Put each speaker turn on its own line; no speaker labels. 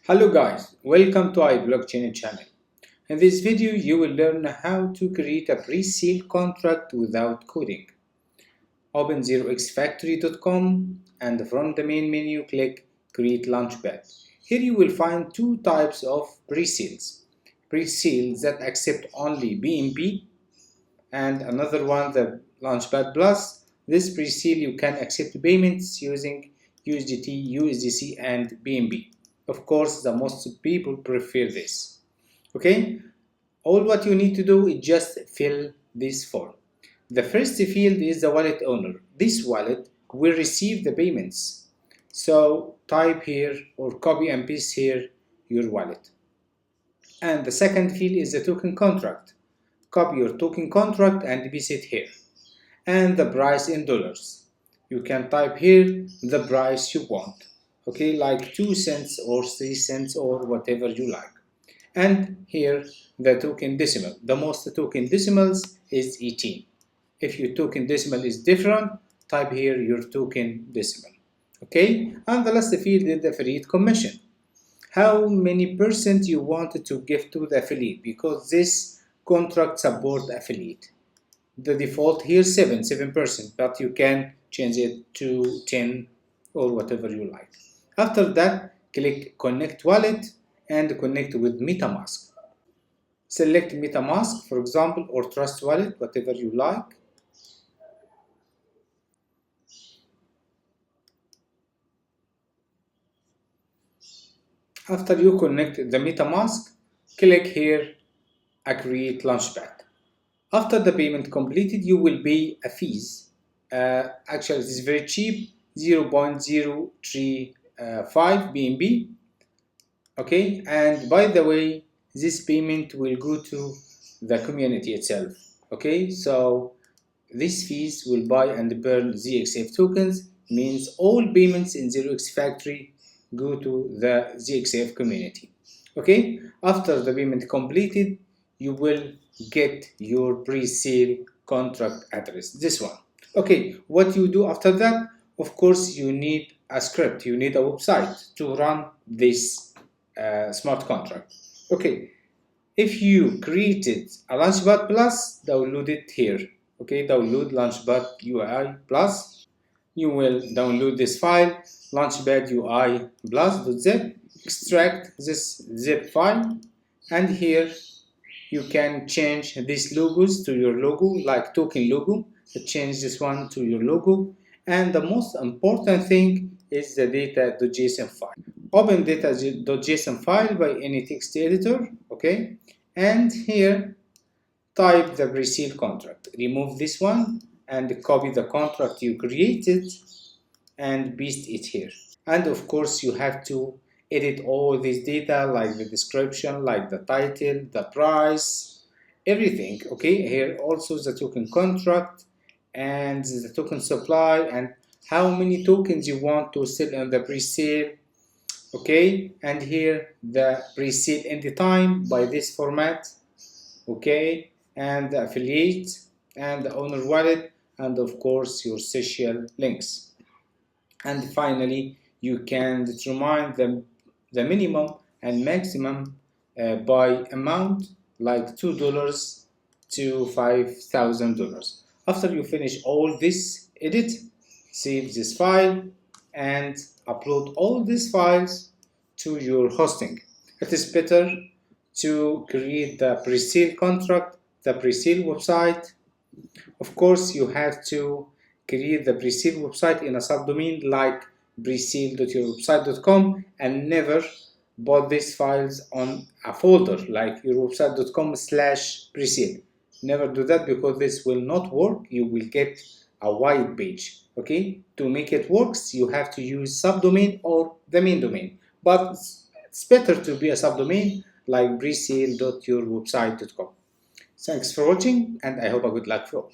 Hello guys, welcome to iBlockchain channel. In this video you will learn how to create a pre-sale contract without coding. Open 0xfactory.com and from the main menu click Create Launchpad. Here you will find two types of pre-sales. Pre-sales that accept only BNB and another one, the Launchpad Plus. This pre-sale you can accept payments using USDT, USDC and BNB. Of course, the most people prefer this. Okay, all what you need to do is just fill this form. The first field is the wallet owner. This wallet will receive the payments. So type here or copy and paste here your wallet. And the second field is the token contract. Copy your token contract and paste it here. And the price in dollars. You can type here the price you want. Okay, like 2 cents or 3 cents or whatever you like. And here the token decimal. The most token decimals is 18. If your token decimal is different, type here your token decimal. Okay, and the last field is the affiliate commission. How many percent you want to give to the affiliate, because this contract support affiliate. The default here 7%, but you can change it to 10 or whatever you like. After that, click Connect Wallet and connect with MetaMask. Select MetaMask, for example, or Trust Wallet, whatever you like. After you connect the MetaMask, click here Create Launchpad. After the payment completed, you will pay a fees. Actually, it is very cheap, 0.035 BNB. Okay, and by the way, this payment will go to the community itself. Okay, so these fees will buy and burn ZXF tokens, means all payments in 0x Factory go to the ZXF community. Okay, after the payment completed, you will get your pre-sale contract address, this one. Okay, what you do after that? Of course, you need a script, you need a website to run this smart contract. Okay, if you created a Launchpad Plus, download it here. Okay, download Launchpad UI Plus. You will download this file, Launchpad UI Plus.zip, extract this zip file, and here you can change these logos to your logo, like token logo. Change this one to your logo. And the most important thing is the data.json file. Open data.json file by any text editor, okay? And here, type the pre-sale contract. Remove this one and copy the contract you created and paste it here. And of course, you have to edit all this data, like the description, like the title, the price, everything. Okay, here also the token contract and the token supply and how many tokens you want to sell on the pre-sale. Okay, and here the pre-sale end time by this format. Okay, and the affiliate and the owner wallet, and of course your social links. And finally, you can determine the minimum and maximum by amount, like $2 to $5,000. After you finish all this edit, save this file and upload all these files to your hosting. It is better to create the pre-sale contract, the pre-sale website. Of course, you have to create the pre-sale website in a subdomain like presale.yourwebsite.com and never put these files on a folder like yourwebsite.com/presale. Never do that, because this will not work. You will get a white page. Okay, to make it works, you have to use subdomain or the main domain, but it's better to be a subdomain like presale.yourwebsite.com. Thanks for watching, and I hope a good luck for all.